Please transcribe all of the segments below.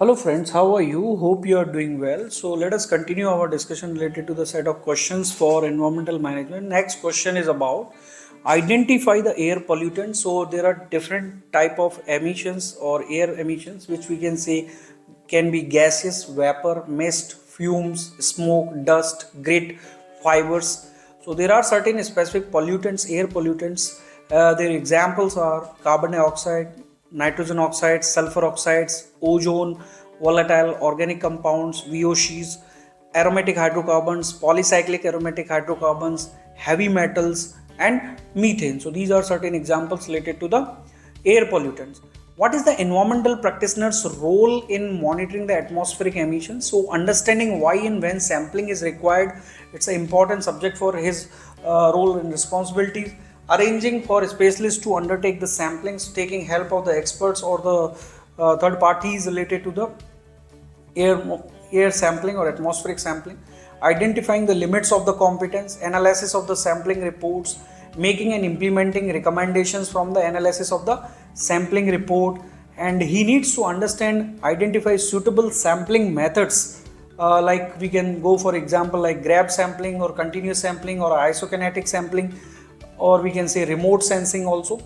Hello friends, how are you? Hope you are doing well. So let us continue our discussion related to the set of questions for environmental management. Next question is about identify the air pollutants. So there are different type of emissions or air emissions which we can say can be gases, vapor, mist, fumes, smoke, dust, grit, fibers. So there are certain specific pollutants, air pollutants. Their examples are carbon dioxide, nitrogen oxides, sulfur oxides, ozone, volatile organic compounds, VOCs, aromatic hydrocarbons, polycyclic aromatic hydrocarbons, heavy metals, and methane. So these are certain examples related to the air pollutants. What is the environmental practitioner's role in monitoring the atmospheric emissions? So understanding why and when sampling is required, it's an important subject for his role and responsibilities. Arranging for specialists to undertake the samplings, taking help of the experts or the third parties related to the air sampling or atmospheric sampling, identifying the limits of the competence, analysis of the sampling reports, making and implementing recommendations from the analysis of the sampling report, and he needs to understand, identify suitable sampling methods. Like we can go for example like grab sampling or continuous sampling or isokinetic sampling, or we can say remote sensing also,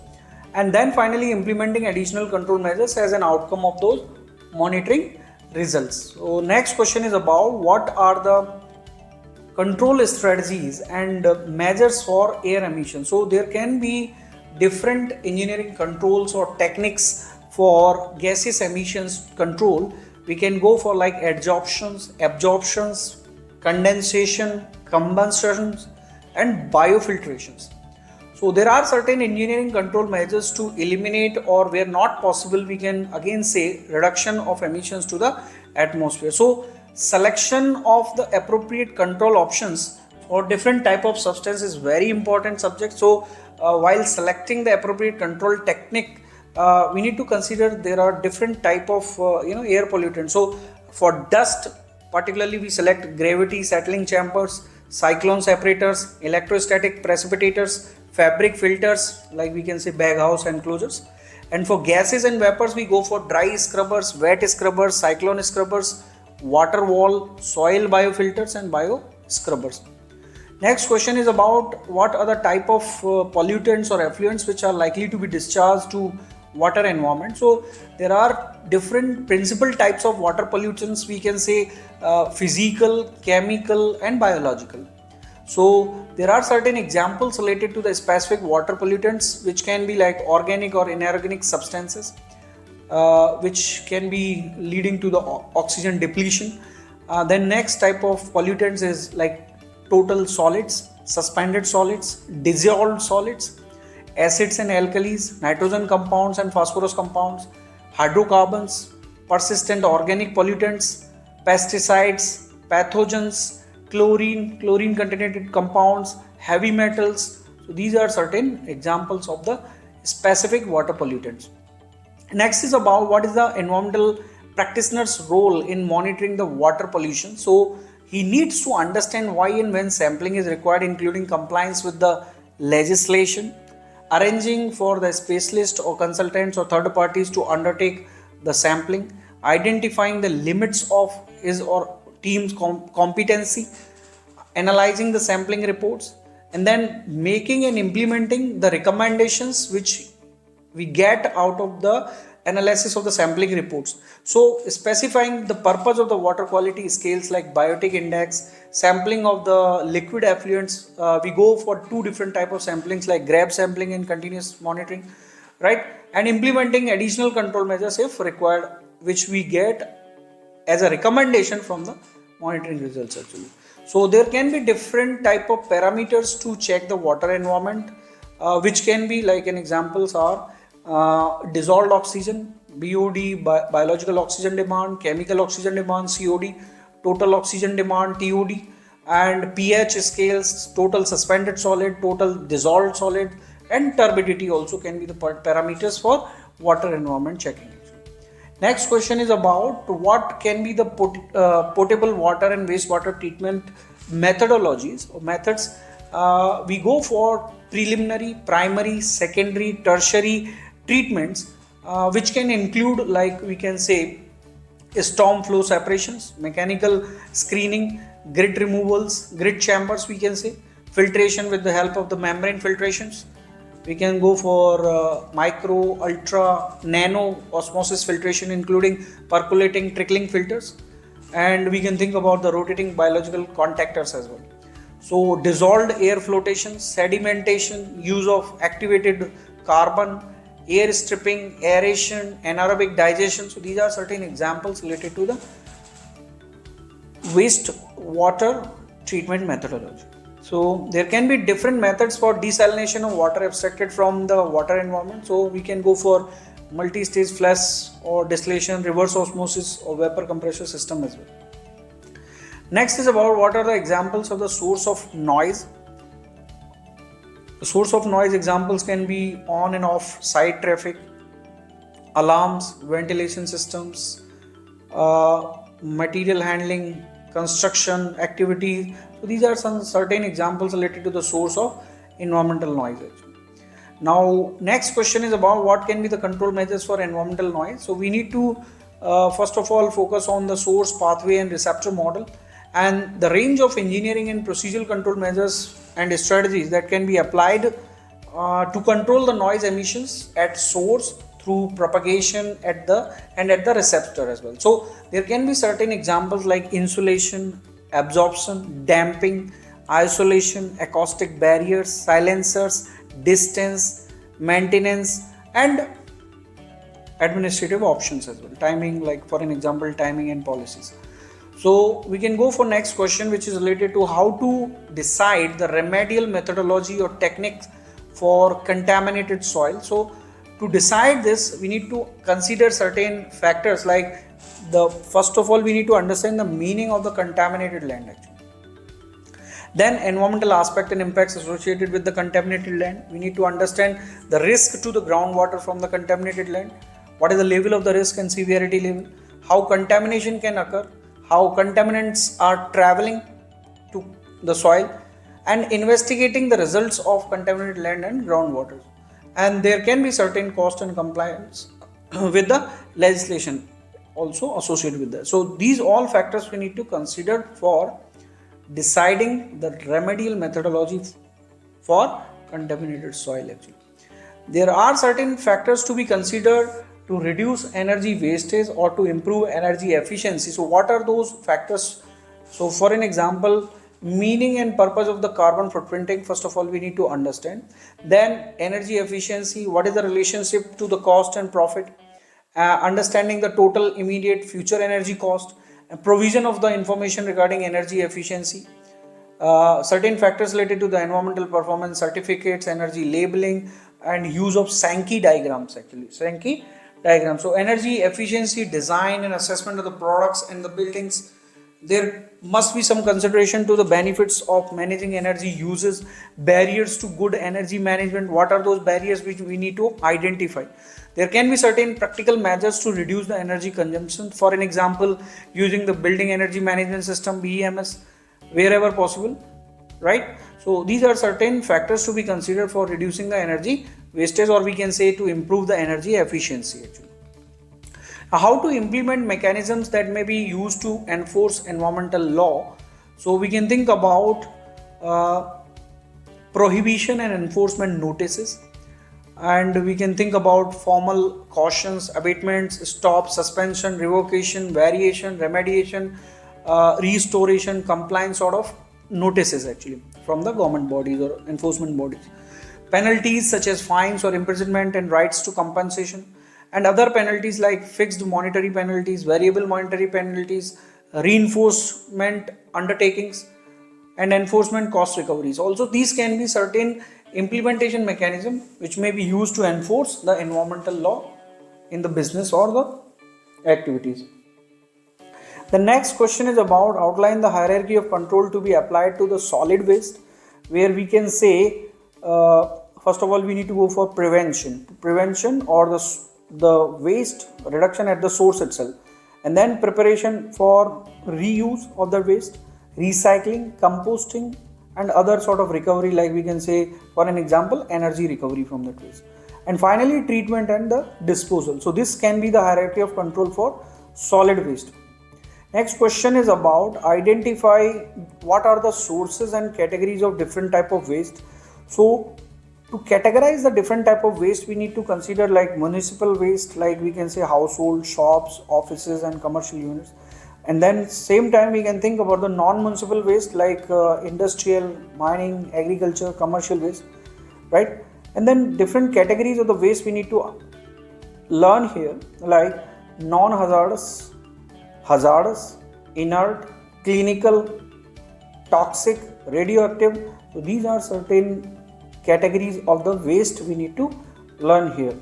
and then finally implementing additional control measures as an outcome of those monitoring results. So next question is about what are the control strategies and measures for air emissions. So there can be different engineering controls or techniques for gaseous emissions control. We can go for like adsorptions, absorptions, condensation, combustions, and biofiltrations. So there are certain engineering control measures to eliminate, or where not possible we can again say reduction of emissions to the atmosphere. So selection of the appropriate control options for different type of substance is very important subject. So while selecting the appropriate control technique, we need to consider there are different type of air pollutants. So for dust particularly we select gravity settling chambers, cyclone separators, electrostatic precipitators, fabric filters like we can say baghouse enclosures. And for gases and vapors we go for dry scrubbers, wet scrubbers, cyclone scrubbers, water wall, soil biofilters, and bio scrubbers. Next question is about what are the type of pollutants or effluents which are likely to be discharged to water environment. So there are different principal types of water pollutants, we can say physical, chemical, and biological. So there are certain examples related to the specific water pollutants which can be like organic or inorganic substances, which can be leading to the oxygen depletion. Then next type of pollutants is like total solids, suspended solids, dissolved solids, acids and alkalis, nitrogen compounds and phosphorus compounds, hydrocarbons, persistent organic pollutants, pesticides, pathogens, chlorine contaminated compounds, heavy metals. So these are certain examples of the specific water pollutants. Next is about what is the environmental practitioner's role in monitoring the water pollution. So he needs to understand why and when sampling is required, including compliance with the legislation, arranging for the specialist or consultants or third parties to undertake the sampling, identifying the limits of his or team's competency, analyzing the sampling reports, and then making and implementing the recommendations which we get out of the analysis of the sampling reports. So specifying the purpose of the water quality scales like biotic index, sampling of the liquid effluents. We go for two different type of samplings like grab sampling and continuous monitoring, right? And implementing additional control measures if required, which we get as a recommendation from the monitoring results actually. So there can be different type of parameters to check the water environment, which can be like an examples are dissolved oxygen, BOD, biological oxygen demand, chemical oxygen demand, COD, total oxygen demand, TOD, and pH scales, total suspended solid, total dissolved solid, and turbidity also can be the parameters for water environment checking. Next question is about what can be the potable water and wastewater treatment methodologies or methods. We go for preliminary, primary, secondary, tertiary treatments, which can include like we can say storm flow separations, mechanical screening, grit removals, grit chambers, we can say, filtration with the help of the membrane filtrations. We can go for micro, ultra, nano osmosis filtration, including percolating, trickling filters. And we can think about the rotating biological contactors as well. So dissolved air flotation, sedimentation, use of activated carbon, air stripping, aeration, anaerobic digestion. So these are certain examples related to the wastewater treatment methodology. So there can be different methods for desalination of water abstracted from the water environment. So we can go for multi-stage flash or distillation, reverse osmosis or vapor compressor system as well. Next is about what are the examples of the source of noise. The source of noise examples can be on and off site traffic, alarms, ventilation systems, material handling, construction activity. So these are some certain examples related to the source of environmental noise. Now next question is about what can be the control measures for environmental noise. So we need to first of all focus on the source, pathway and receptor model, and the range of engineering and procedural control measures and strategies that can be applied to control the noise emissions at source through propagation at the receptor as well. So there can be certain examples like insulation, absorption, damping, isolation, acoustic barriers, silencers, distance, maintenance, and administrative options as well. Timing, like for an example, timing and policies. So we can go for next question, which is related to how to decide the remedial methodology or techniques for contaminated soil. So to decide this, we need to consider certain factors like first of all, we need to understand the meaning of the contaminated land actually. Then environmental aspect and impacts associated with the contaminated land. We need to understand the risk to the groundwater from the contaminated land. What is the level of the risk and severity level? How contamination can occur? How contaminants are traveling to the soil, and investigating the results of contaminated land and groundwater. And there can be certain cost and compliance with the legislation also associated with that. So these all factors we need to consider for deciding the remedial methodology for contaminated soil actually. There are certain factors to be considered to reduce energy wastage or to improve energy efficiency. So what are those factors? So for an example, meaning and purpose of the carbon footprinting, first of all we need to understand. Then energy efficiency, what is the relationship to the cost and profit? Understanding the total immediate future energy cost, provision of the information regarding energy efficiency, certain factors related to the environmental performance certificates, energy labeling, and use of Sankey diagrams actually. Sankey diagram. So energy efficiency design and assessment of the products and the buildings. There must be some consideration to the benefits of managing energy uses, barriers to good energy management. What are those barriers which we need to identify? There can be certain practical measures to reduce the energy consumption. For an example, using the building energy management system BEMS wherever possible, right? So these are certain factors to be considered for reducing the energy wastage, or we can say to improve the energy efficiency actually. Now, how to implement mechanisms that may be used to enforce environmental law? So we can think about prohibition and enforcement notices, and we can think about formal cautions, abatements, stop, suspension, revocation, variation, remediation, restoration, compliance sort of notices actually from the government bodies or enforcement bodies. Penalties such as fines or imprisonment and rights to compensation, and other penalties like fixed monetary penalties, variable monetary penalties, reinforcement undertakings, and enforcement cost recoveries. Also, these can be certain implementation mechanism which may be used to enforce the environmental law in the business or the activities. The next question is about outline the hierarchy of control to be applied to the solid waste, where we can say first of all we need to go for prevention or the waste reduction at the source itself, and then preparation for reuse of the waste, recycling, composting, and other sort of recovery, like we can say for an example energy recovery from that waste, and finally treatment and the disposal. So this can be the hierarchy of control for solid waste. Next question is about identify what are the sources and categories of different type of waste. So to categorize the different type of waste, we need to consider like municipal waste, like we can say household, shops, offices and commercial units. And then same time we can think about the non-municipal waste like industrial, mining, agriculture, commercial waste, right? And then different categories of the waste we need to learn here, like non-hazardous, hazardous, inert, clinical, toxic, radioactive. So these are certain categories of the waste we need to learn here.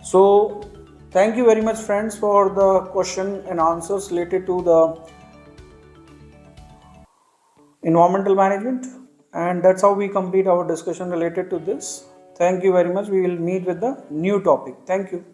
So thank you very much friends for the question and answers related to the environmental management, and that's how we complete our discussion related to this. Thank you very much. We will meet with the new topic. Thank you.